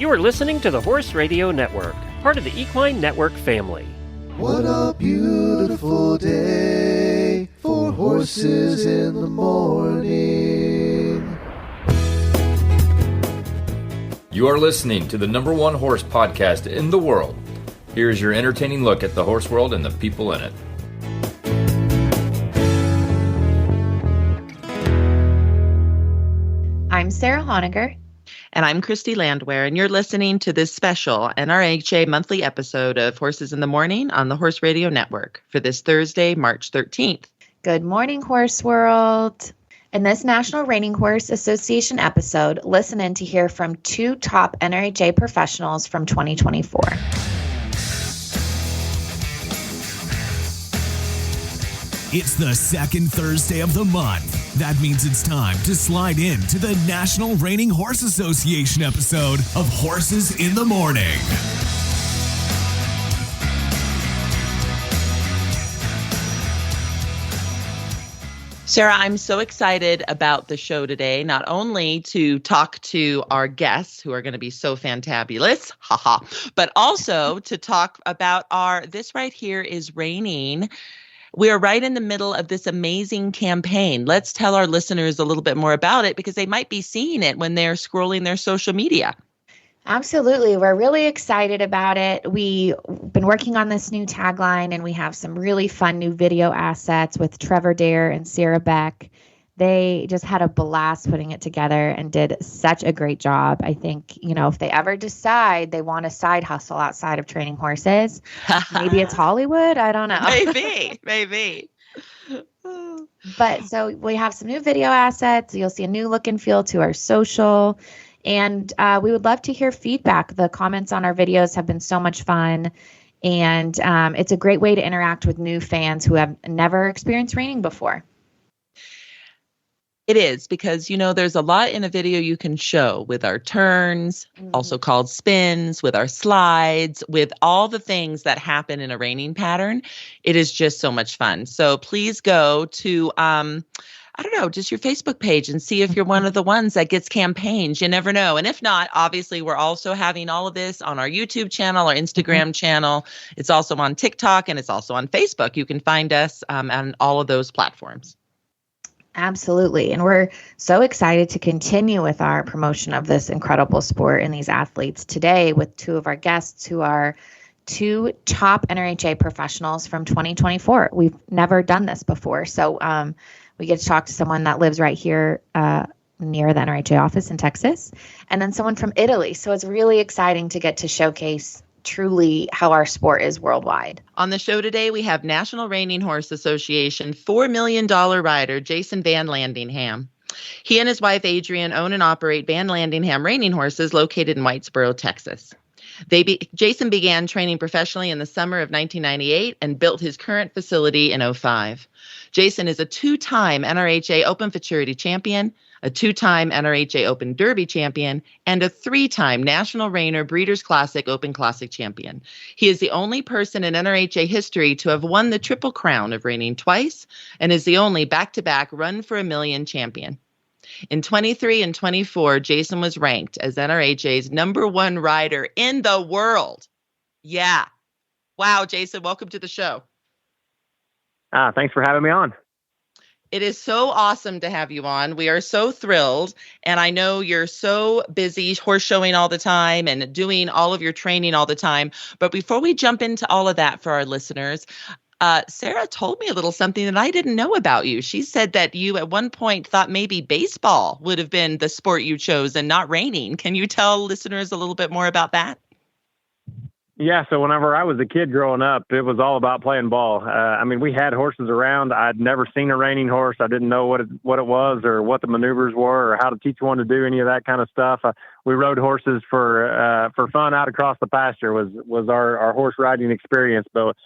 You are listening to the Horse Radio Network, part of the Equine Network family. What a beautiful day for horses in the morning. You are listening to the #1 horse podcast in the world. Here is your entertaining look at the horse world and the people in it. I'm Sarah Honegger. And I'm Christy Landwehr, and you're listening to this special NRHA monthly episode of Horses in the Morning on the Horse Radio Network for this Thursday, March 13th. Good morning, Horse World. In this National Reining Horse Association episode, listen in to hear from two top NRHA professionals from 2024. It's the second Thursday of the month. That means it's time to slide in to the National Reining Horse Association episode of Horses in the Morning. Sarah, I'm so excited about the show today, not only to talk to our guests who are going to be so fantabulous, but also to talk about this right here is Reining. We are right in the middle of this amazing campaign. Let's tell our listeners a little bit more about it because they might be seeing it when they're scrolling their social media. Absolutely. We're really excited about it. We've been working on this new tagline, and we have some really fun new video assets with Trevor Dare and Sarah Beck. They just had a blast putting it together and did such a great job. I think, if they ever decide they want a side hustle outside of training horses, maybe it's Hollywood. I don't know. Maybe. But so we have some new video assets. You'll see a new look and feel to our social. And we would love to hear feedback. The comments on our videos have been so much fun. And it's a great way to interact with new fans who have never experienced reining before. It is because, there's a lot in a video you can show with our turns, also called spins, with our slides, with all the things that happen in a reining pattern. It is just so much fun. So please go to, just your Facebook page and see if you're one of the ones that gets campaigns. You never know. And if not, obviously, we're also having all of this on our YouTube channel, our Instagram channel. It's also on TikTok and it's also on Facebook. You can find us on all of those platforms. Absolutely. And we're so excited to continue with our promotion of this incredible sport and these athletes today with two of our guests who are two top NRHA professionals from 2024. We've never done this before. So we get to talk to someone that lives right here near the NRHA office in Texas, and then someone from Italy. So it's really exciting to get to showcase truly how our sport is worldwide. On the show today, we have National Reining Horse Association $4 million rider Jason Van Landingham. He and his wife Adrienne own and operate Van Landingham reining horses located in Whitesboro, Texas. Jason began training professionally in the summer of 1998 and built his current facility in 2005. Jason is a two-time NRHA Open Futurity champion, a two-time NRHA Open Derby champion, and a three-time National Reiner Breeders' Classic Open Classic champion. He is the only person in NRHA history to have won the Triple Crown of reining twice and is the only back-to-back Run for a Million champion. In 23 and 24, Jason was ranked as NRHA's #1 rider in the world. Yeah. Wow, Jason, welcome to the show. Thanks for having me on. It is so awesome to have you on. We are so thrilled. And I know you're so busy horse showing all the time and doing all of your training all the time. But before we jump into all of that for our listeners, Sarah told me a little something that I didn't know about you. She said that you at one point thought maybe baseball would have been the sport you chose and not reining. Can you tell listeners a little bit more about that? Yeah, so whenever I was a kid growing up, it was all about playing ball. We had horses around. I'd never seen a reining horse. I didn't know what it was or what the maneuvers were or how to teach one to do any of that kind of stuff. We rode horses for fun out across the pasture was our horse riding experience. But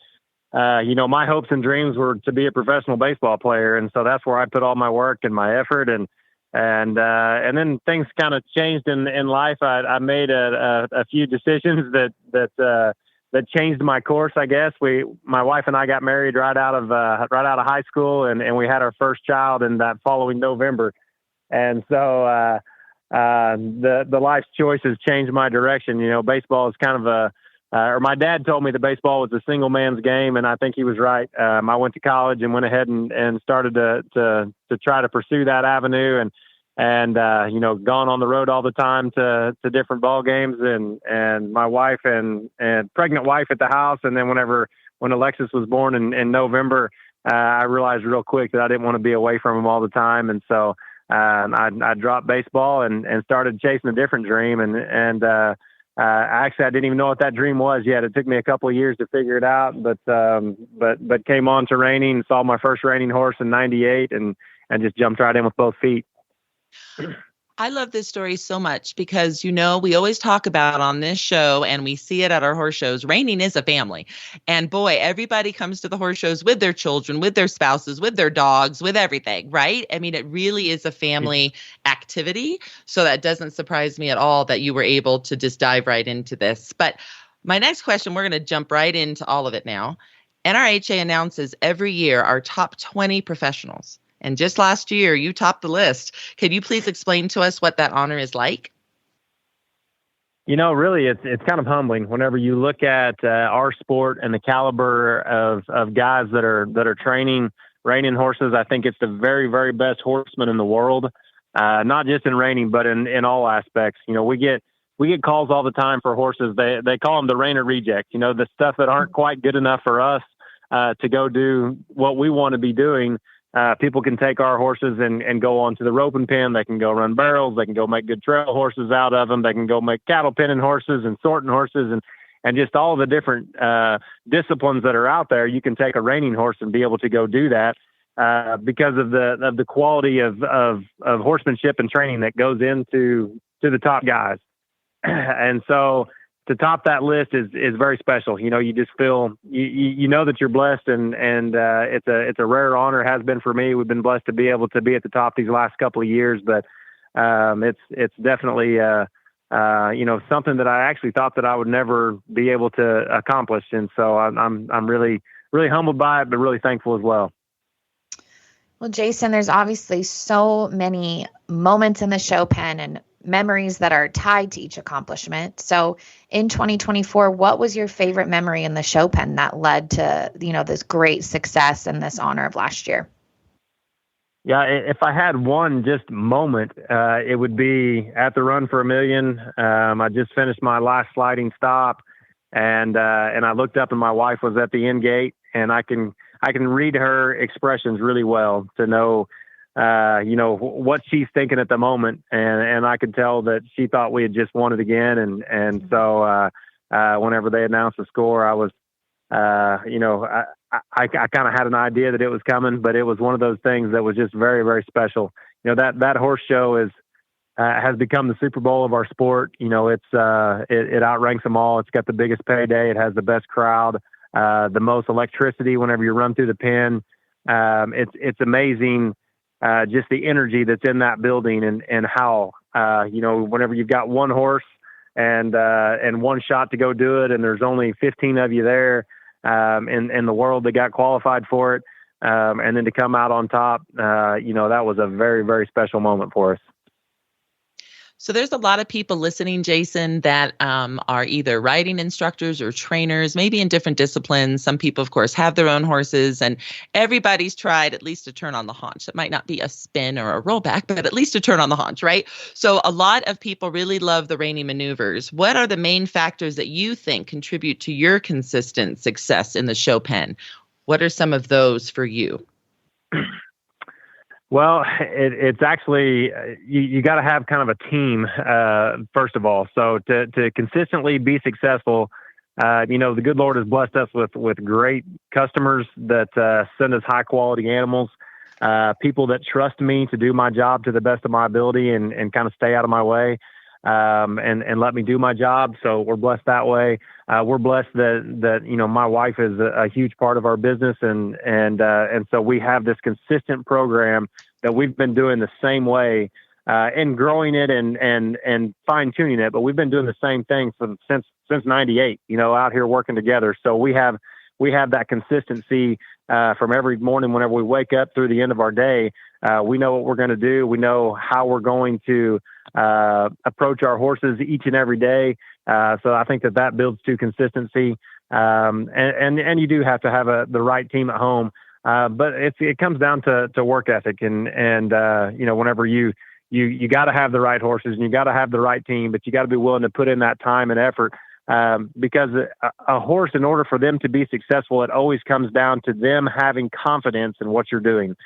my hopes and dreams were to be a professional baseball player, and so that's where I put all my work and my effort. And then things kind of changed in life. I made a few decisions that changed my course, I guess. My wife and I got married right out of high school, and we had our first child in that following November. And so the life's choices changed my direction. Baseball is kind of or my dad told me that baseball was a single man's game, and I think he was right. I went to college and went ahead and started to try to pursue that avenue, and gone on the road all the time to different ball games, and my wife and pregnant wife at the house. And then when Alexis was born in November, I realized real quick that I didn't want to be away from him all the time. And so I dropped baseball and started chasing a different dream. And actually, I didn't even know what that dream was yet. It took me a couple of years to figure it out, but came on to reining, saw my first reining horse in '98, and just jumped right in with both feet. I love this story so much because, we always talk about on this show, and we see it at our horse shows, reining is a family. And boy, everybody comes to the horse shows with their children, with their spouses, with their dogs, with everything, right? I mean, it really is a family activity. So that doesn't surprise me at all that you were able to just dive right into this. But my next question, we're going to jump right into all of it now. NRHA announces every year our top 20 professionals. And just last year, you topped the list. Could you please explain to us what that honor is like? Really, it's kind of humbling whenever you look at our sport and the caliber of guys that are training reining horses. I think it's the very, very best horsemen in the world, not just in reining, but in all aspects. We get calls all the time for horses. They call them the reiner rejects. The stuff that aren't quite good enough for us to go do what we want to be doing. People can take our horses and go on to the roping pen. They can go run barrels. They can go make good trail horses out of them. They can go make cattle penning horses and sorting horses and just all the different disciplines that are out there. You can take a reining horse and be able to go do that because of the quality of horsemanship and training that goes into the top guys. And so to top that list is very special. You just feel, you know that you're blessed, and it's a rare honor. It has been for me. We've been blessed to be able to be at the top these last couple of years, but it's definitely something that I actually thought that I would never be able to accomplish. And so I'm really, really humbled by it, but really thankful as well. Well, Jason, there's obviously so many moments in the show pen and memories that are tied to each accomplishment. So in 2024, what was your favorite memory in the show pen that led to, this great success and this honor of last year? Yeah, if I had one just moment, it would be at the Run for $1 Million. I just finished my last sliding stop, and I looked up and my wife was at the end gate, and I can read her expressions really well to know what she's thinking at the moment. And I could tell that she thought we had just won it again. And so whenever they announced the score, I was, I kind of had an idea that it was coming, but it was one of those things that was just very, very special. That horse show has become the Super Bowl of our sport. It outranks them all. It's got the biggest payday. It has the best crowd, the most electricity whenever you run through the pen. It's amazing. Just the energy that's in that building and how, whenever you've got one horse and one shot to go do it, and there's only 15 of you there, in the world that got qualified for it. And then to come out on top, that was a very, very special moment for us. So there's a lot of people listening, Jason, that are either riding instructors or trainers, maybe in different disciplines. Some people, of course, have their own horses, and everybody's tried at least a turn on the haunch. It might not be a spin or a rollback, but at least a turn on the haunch, right? So a lot of people really love the reining maneuvers. What are the main factors that you think contribute to your consistent success in the show pen? What are some of those for you? Well, it's actually, you got to have kind of a team, first of all. So to consistently be successful, the good Lord has blessed us with great customers that send us high quality animals, people that trust me to do my job to the best of my ability and kind of stay out of my way, and let me do my job. So we're blessed that way. We're blessed that my wife is a huge part of our business, and so we have this consistent program that we've been doing the same way, and growing it and fine tuning it. But we've been doing the same thing since '98. Out here working together. So we have that consistency from every morning whenever we wake up through the end of our day. We know what we're going to do. We know how we're going to approach our horses each and every day. So I think that builds to consistency. And you do have to have the right team at home. But it comes down to work ethic and whenever you got to have the right horses and you got to have the right team, but you got to be willing to put in that time and effort. Because a horse, in order for them to be successful, it always comes down to them having confidence in what you're doing.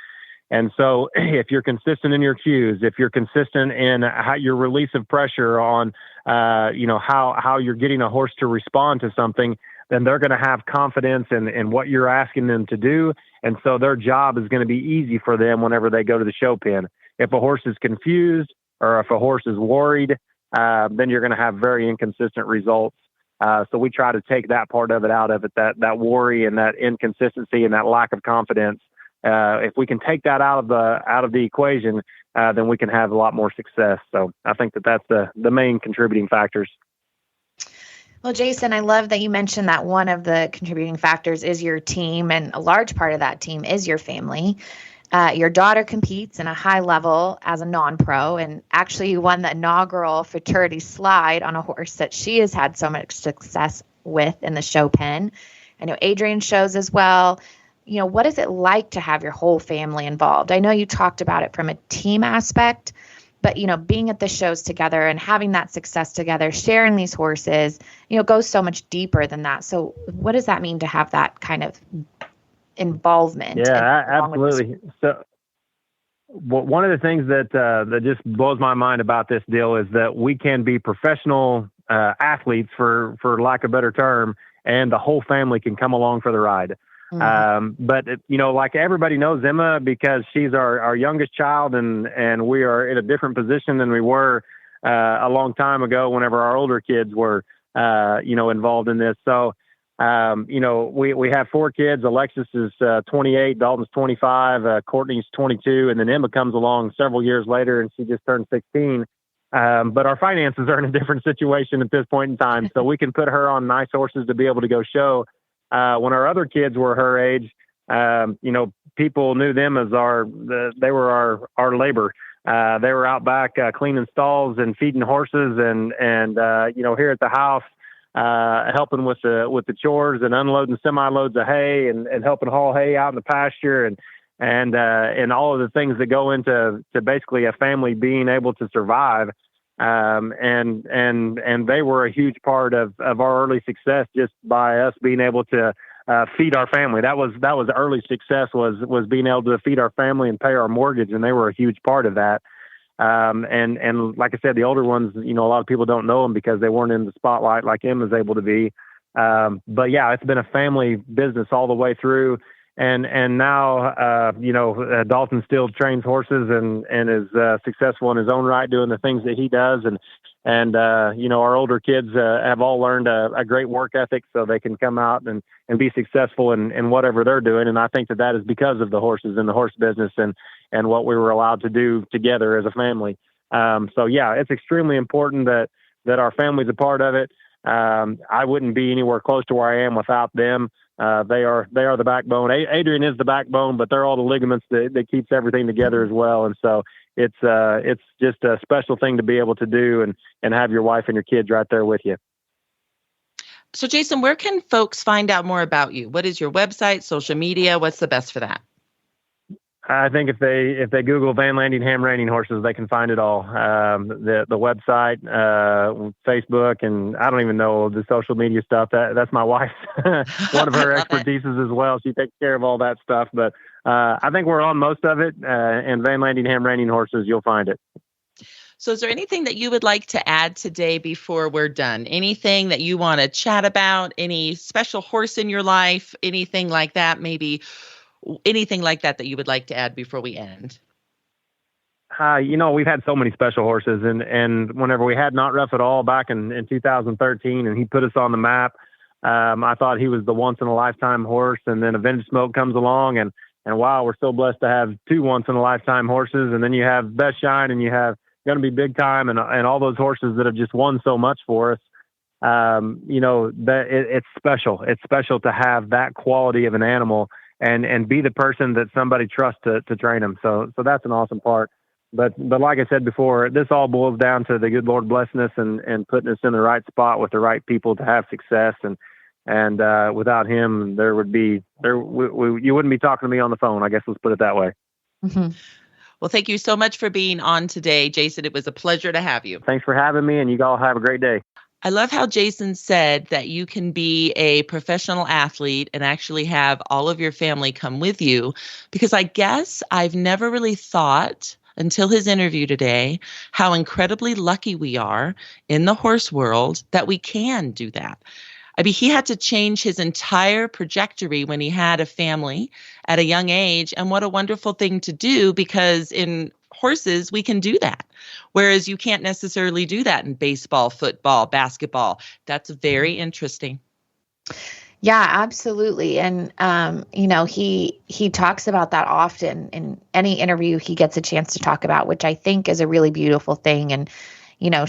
And so if you're consistent in your cues, if you're consistent in how your release of pressure on, how you're getting a horse to respond to something, then they're going to have confidence in what you're asking them to do. And so their job is going to be easy for them whenever they go to the show pen. If a horse is confused or if a horse is worried, then you're going to have very inconsistent results. So we try to take that part of it out of it, that worry and that inconsistency and that lack of confidence. If we can take that out of the equation, then we can have a lot more success. So I think that's the main contributing factors. Well, Jason, I love that you mentioned that one of the contributing factors is your team, and a large part of that team is your family. Your daughter competes in a high level as a non-pro, and actually won the inaugural fraternity slide on a horse that she has had so much success with in the show pen. I know Adrian shows as well. What is it like to have your whole family involved? I know you talked about it from a team aspect, but, being at the shows together and having that success together, sharing these horses, goes so much deeper than that. So what does that mean to have that kind of involvement? Yeah, absolutely. So one of the things that just blows my mind about this deal is that we can be professional athletes, for lack of a better term, and the whole family can come along for the ride. But like everybody knows Emma because she's our youngest child, and we are in a different position than we were a long time ago whenever our older kids were involved in this. So we have 4 kids. Alexis is 28, Dalton's 25, Courtney's 22, and then Emma comes along several years later and she just turned 16. But our finances are in a different situation at this point in time, so we can put her on nice horses to be able to go show. When our other kids were her age, people knew them as they were our labor. They were out back cleaning stalls and feeding horses, and here at the house, helping with the chores and unloading semi-loads of hay and helping haul hay out in the pasture and all of the things that go into basically a family being able to survive. And they were a huge part of our early success just by us being able to feed our family. That was early success was being able to feed our family and pay our mortgage, and they were a huge part of that. And like I said, the older ones, a lot of people don't know them because they weren't in the spotlight like Emma's able to be. But yeah, it's been a family business all the way through. And now, Dalton still trains horses and is successful in his own right, doing the things that he does. And our older kids have all learned a great work ethic so they can come out and be successful in whatever they're doing. And I think that is because of the horses and the horse business and what we were allowed to do together as a family. So yeah, it's extremely important that our family's a part of it. I wouldn't be anywhere close to where I am without them. They are the backbone. Adrian is the backbone, but they're all the ligaments that keeps everything together as well. And so it's just a special thing to be able to do and have your wife and your kids right there with you. So Jason, where can folks find out more about you? What is your website, social media? What's the best for that? I think if they Google Vanlandingham Reining Horses, they can find it all. The website, Facebook, and I don't even know the social media stuff. That's my wife's one of her expertises as well. She takes care of all that stuff. But I think we're on most of it. And Vanlandingham Reining Horses, you'll find it. So is there anything that you would like to add today before we're done? Anything that you want to chat about? Any special horse in your life? Anything like that? Maybe anything like that you would like to add before we end? We've had so many special horses, and whenever we had Not Rough at All back in 2013, and he put us on the map, I thought he was the once in a lifetime horse. And then a Vintage Smoke comes along, and wow, we're so blessed to have 2 once in a lifetime horses. And then you have Best Shine, and you have Gonna Be Big Time, and all those horses that have just won so much for us. That it's special. It's special to have that quality of an animal. and be the person that somebody trusts to train them. So that's an awesome part. But like I said before, this all boils down to the good Lord blessing us and putting us in the right spot with the right people to have success. And without him, you wouldn't be talking to me on the phone. I guess let's put it that way. Mm-hmm. Well, thank you so much for being on today, Jason. It was a pleasure to have you. Thanks for having me, and you all have a great day. I love how Jason said that you can be a professional athlete and actually have all of your family come with you, because I guess I've never really thought until his interview today how incredibly lucky we are in the horse world that we can do that. I mean, he had to change his entire trajectory when he had a family at a young age. And what a wonderful thing to do, because in horses, we can do that. Whereas you can't necessarily do that in baseball, football, basketball. That's very interesting. Yeah, absolutely. And, he talks about that often in any interview he gets a chance to talk about, which I think is a really beautiful thing and,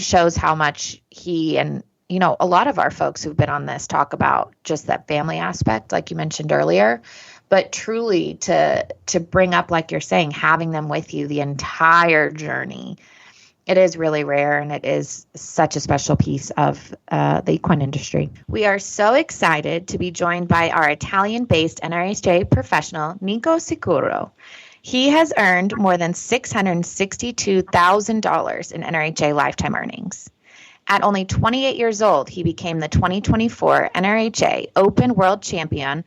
shows how much he and, a lot of our folks who've been on this talk about just that family aspect, like you mentioned earlier, but truly to bring up, like you're saying, having them with you the entire journey. It is really rare, and it is such a special piece of the equine industry. We are so excited to be joined by our Italian-based NRHA professional, Nico Sicuro. He has earned more than $662,000 in NRHA lifetime earnings. At only 28 years old, he became the 2024 NRHA Open World Champion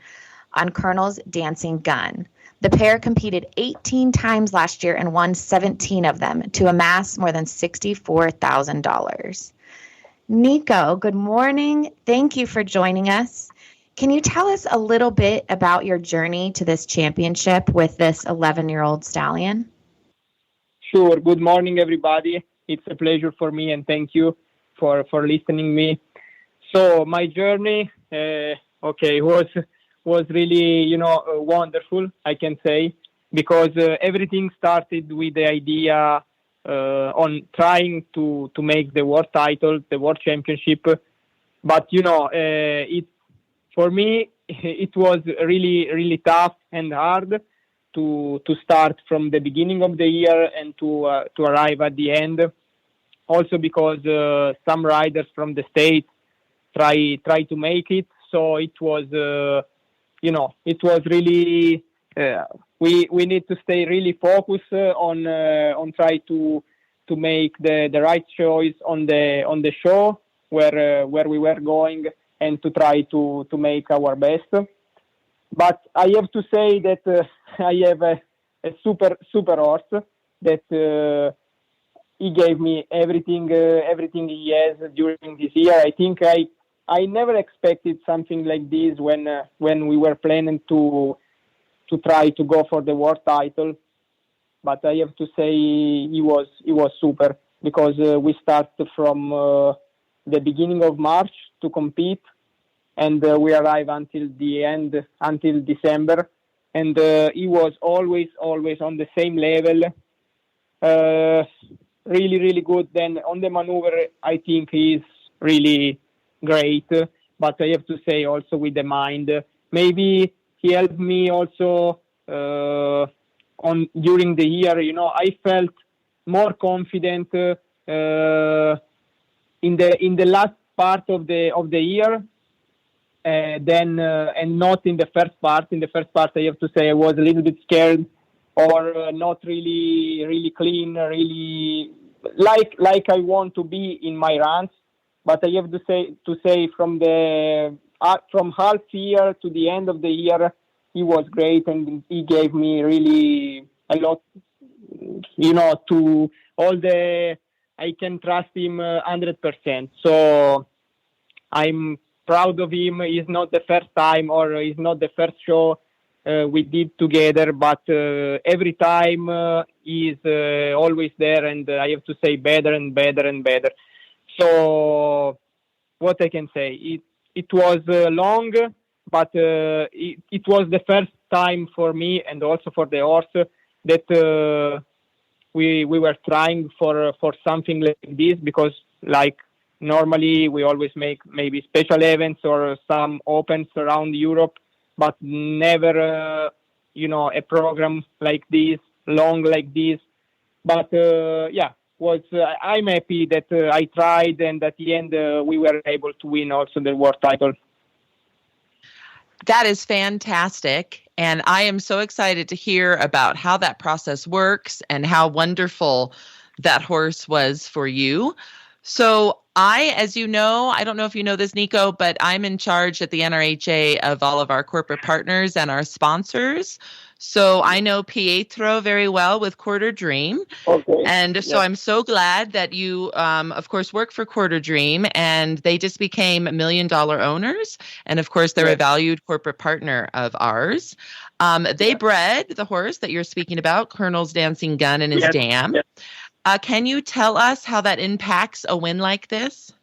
on Colonel's Dancing Gun. The pair competed 18 times last year and won 17 of them to amass more than $64,000. Nico, good morning. Thank you for joining us. Can you tell us a little bit about your journey to this championship with this 11-year-old stallion? Sure. Good morning, everybody. It's a pleasure for me, and thank you for listening me. So my journey, was really, wonderful, I can say, because everything started with the idea on trying to make the world title, the world championship. But, for me, it was really, really tough and hard to start from the beginning of the year and to arrive at the end. Also because some riders from the States try to make it. So it was, it was really, we need to stay really focused on try to make the right choice on the show where we were going, and to try to make our best. But I have to say that I have a super horse that he gave me everything he has during this year. I think I never expected something like this when we were planning to try to go for the world title. But I have to say he was super, because we started from the beginning of March to compete, and we arrived until the end, until December, and he was always on the same level. Really, really good. Then on the maneuver, I think he's really great. But I have to say also with the mind, maybe he helped me also on during the year. I felt more confident in the last part of the year than and not in the first part. In the first part, I have to say I was a little bit scared, or not really clean, really like I want to be in my runs. But I have to say from half year to the end of the year, he was great, and he gave me really a lot, to all I can trust him 100%. So I'm proud of him. It's not the first time, or it's not the first show we did together, but every time he's always there, and I have to say better and better and better. So what I can say, it was long, but it was the first time for me and also for the horse that we were trying for something like this, because like normally we always make maybe special events or some opens around Europe, but never, a program like this, long like this. But I'm happy that I tried, and at the end we were able to win also the world title. That is fantastic. And I am so excited to hear about how that process works and how wonderful that horse was for you. So as you know, I don't know if you know this, Nico, but I'm in charge at the NRHA of all of our corporate partners and our sponsors. So I know Pietro very well with Quarter Dream. Okay. And so I'm so glad that you, of course, work for Quarter Dream, and they just became $1 million owners. And of course, they're a valued corporate partner of ours. They bred the horse that you're speaking about, Colonel's Dancing Gun and his dam. Yes. Can you tell us how that impacts a win like this?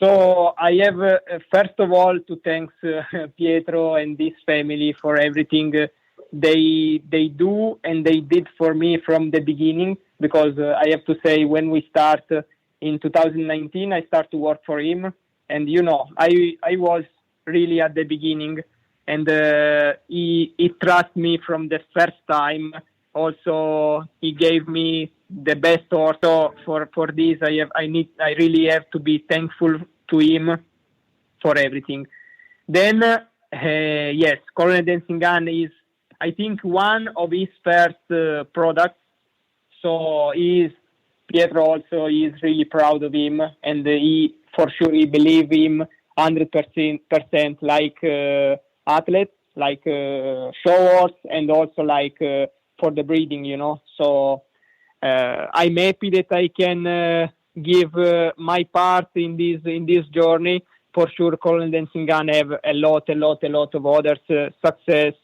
So I have, first of all, to thank Pietro and this family for everything they do and they did for me from the beginning, because I have to say, when we start in 2019, I start to work for him. And, I was really at the beginning, and he trusted me from the first time. Also, he gave me the best horse. So for this, I really have to be thankful to him for everything. Then, Colonel Dancing Gun is, I think, one of his first products. So Pietro also is really proud of him, and he believe him 100% like athlete, like show horse, and also like for the breeding, So I'm happy that I can give my part in this journey. For sure, Colonel Dancing Gun have a lot of others success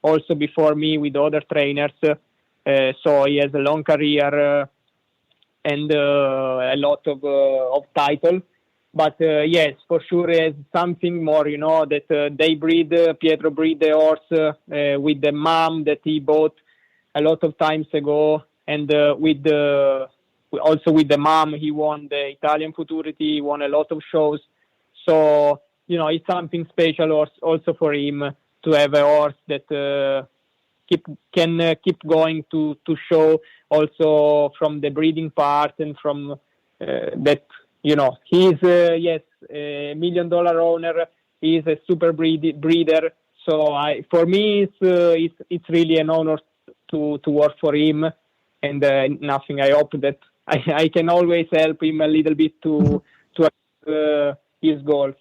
also before me with other trainers. So he has a long career and a lot of title. But yes, for sure, he has something more, that they Pietro breed the horse with the mom that he bought a lot of times ago, and also with the mom, he won the Italian Futurity, he won a lot of shows. So, it's something special also for him to have a horse that can keep going to show also from the breeding part, and from that, he's a $1 million owner. He's a super breeder. So for me, it's really an honor to work for him, and nothing. I hope that I can always help him a little bit to achieve his goals.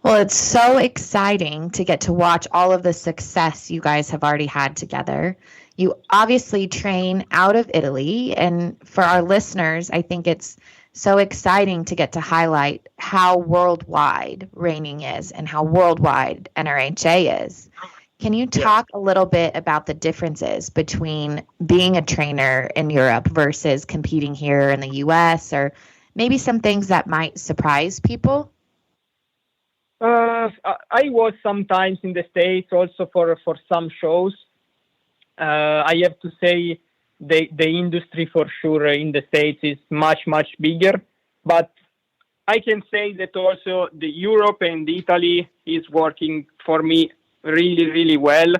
Well, it's so exciting to get to watch all of the success you guys have already had together. You obviously train out of Italy, and for our listeners, I think it's so exciting to get to highlight how worldwide reining is and how worldwide NRHA is. Can you talk a little bit about the differences between being a trainer in Europe versus competing here in the US, or maybe some things that might surprise people? I was sometimes in the States also for some shows. I have to say the industry for sure in the States is much bigger, but I can say that also the Europe and Italy is working for me really well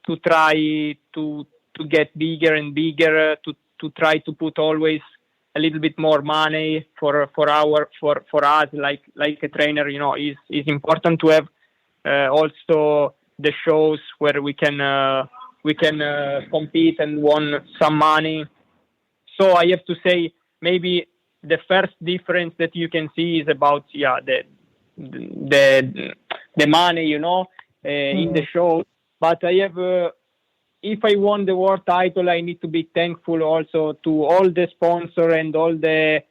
to try to get bigger and bigger, to try to put always a little bit more money for us, like a trainer, is important to have also the shows where we can compete and won some money. So I have to say, maybe the first difference that you can see is about the money, in the show. But I have. If I won the world title, I need to be thankful also to all the sponsor and all the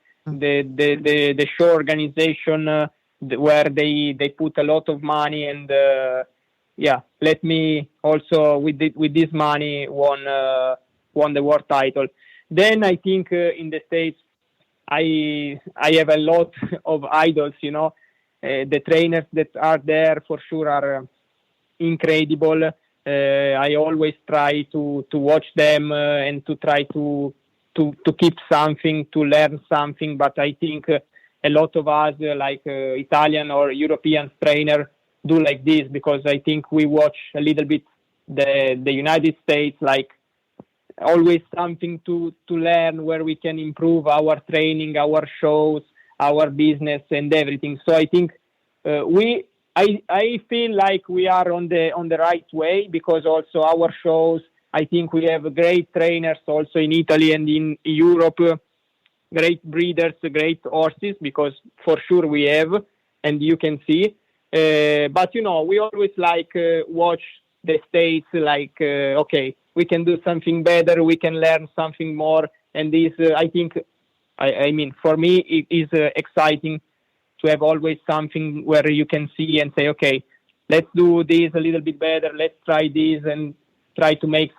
show organization where they put a lot of money, and let me also with this money won the world title. Then I think in the States I have a lot of idols. The trainers that are there for sure are incredible. I always try to watch them and to try to keep something, to learn something. But I think a lot of us, like Italian or European trainer, do like this, because I think we watch a little bit the United States, like always something to learn where we can improve our training, our shows, our business, and everything. So I think I feel like we are on the right way, because also our shows, I think we have great trainers also in Italy and in Europe, great breeders, great horses, because for sure we have, and you can see. But we always watch the States, okay, we can do something better, we can learn something more, and this I think, I mean, for me it is exciting to have always something where you can see and say, okay, let's do this a little bit better, let's try this and try to make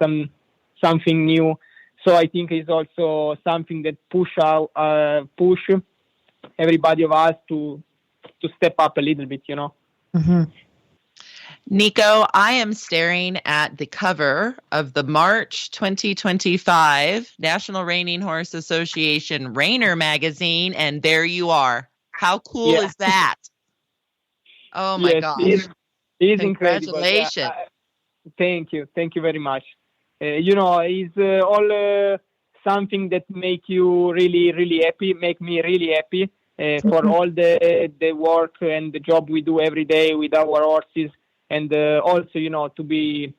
something new. So I think it's also something that push everybody of us to step up a little bit, Mm-hmm. Nico, I am staring at the cover of the March 2025 National Reining Horse Association Reiner magazine, and there you are. How cool is that? Oh my gosh. It's Congratulations. Incredible. Thank you very much. It's all something that make you really, really happy, make me really happy for all the work and the job we do every day with our horses. And also, to be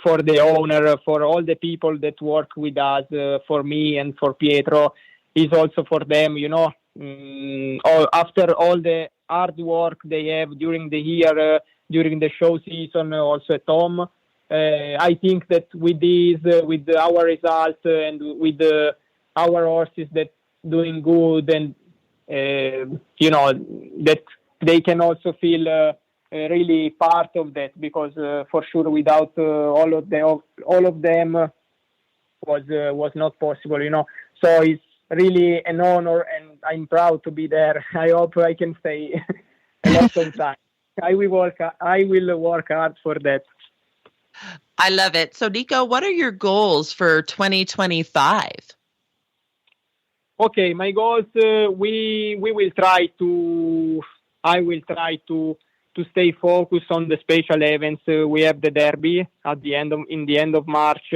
for the owner, for all the people that work with us, for me and for Pietro, is also for them, after all the hard work they have during the year, during the show season, also at home. I think that with this, with our results and with our horses that doing good, and that they can also feel really part of that, because for sure without all of them was not possible. So it's really an honor, and I'm proud to be there. I hope I can stay a lot of time. I will work hard for that. I love it. So, Nico, what are your goals for 2025? Okay, my goals. We will try to. I will try to stay focused on the special events. We have the Derby in the end of March,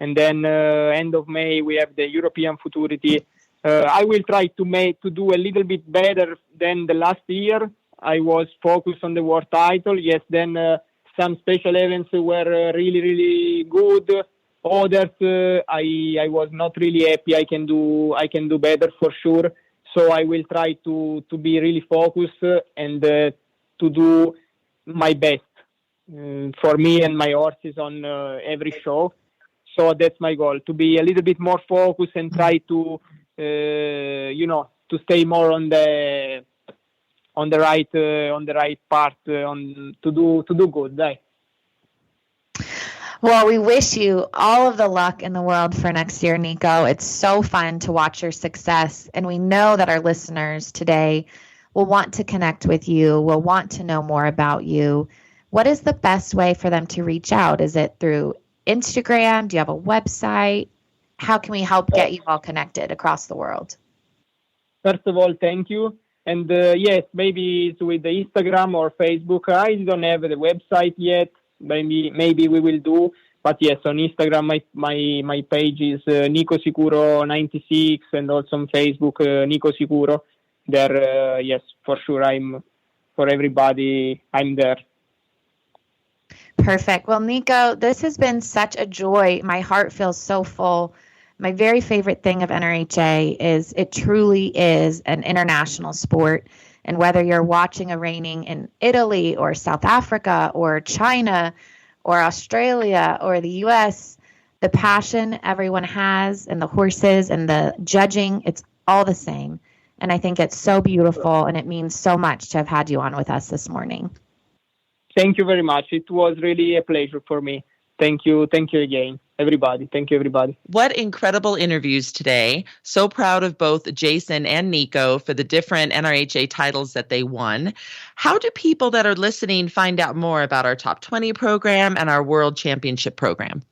and then end of May we have the European Futurity. I will try to do a little bit better than the last year. I was focused on the world title. Yes, then some special events were really, really good. Others, I was not really happy. I can do better for sure. So I will try to be really focused and to do my best for me and my horses on every show. So that's my goal, to be a little bit more focused and try to to stay more on the right path, to do good. Right? Well, we wish you all of the luck in the world for next year, Nico. It's so fun to watch your success, and we know that our listeners today will want to connect with you, will want to know more about you. What is the best way for them to reach out? Is it through Instagram? Do you have a website? How can we help get you all connected across the world? First of all, thank you. And yes, maybe it's with the Instagram or Facebook. I don't have the website yet. Maybe we will do. But yes, on Instagram, my page is Nico Sicuro 96, and also on Facebook, Nico Sicuro. There, yes, for sure, for everybody, I'm there. Perfect. Well, Nico, this has been such a joy. My heart feels so full. My very favorite thing of NRHA is it truly is an international sport. And whether you're watching a reining in Italy or South Africa or China or Australia or the US, the passion everyone has and the horses and the judging, it's all the same. And I think it's so beautiful, and it means so much to have had you on with us this morning. Thank you very much. It was really a pleasure for me. Thank you again, everybody. Thank you, everybody. What incredible interviews today. So proud of both Jason and Nico for the different NRHA titles that they won. How do people that are listening find out more about our Top 20 program and our World Championship program?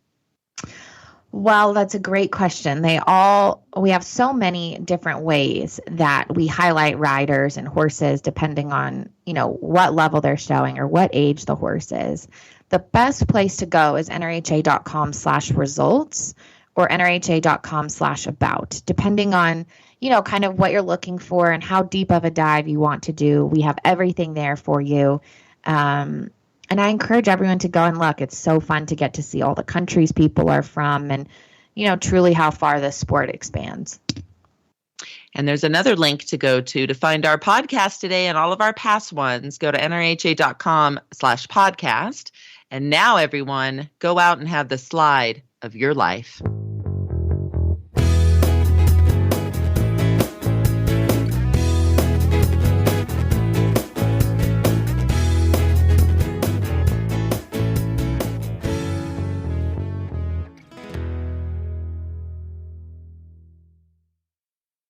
Well, that's a great question. We have so many different ways that we highlight riders and horses depending on, what level they're showing or what age the horse is. The best place to go is NRHA.com/results or NRHA.com/about, depending on, kind of what you're looking for and how deep of a dive you want to do. We have everything there for you. And I encourage everyone to go and look. It's so fun to get to see all the countries people are from and, truly how far this sport expands. And there's another link to go to find our podcast today and all of our past ones. Go to NRHA.com/podcast. And now, everyone, go out and have the slide of your life.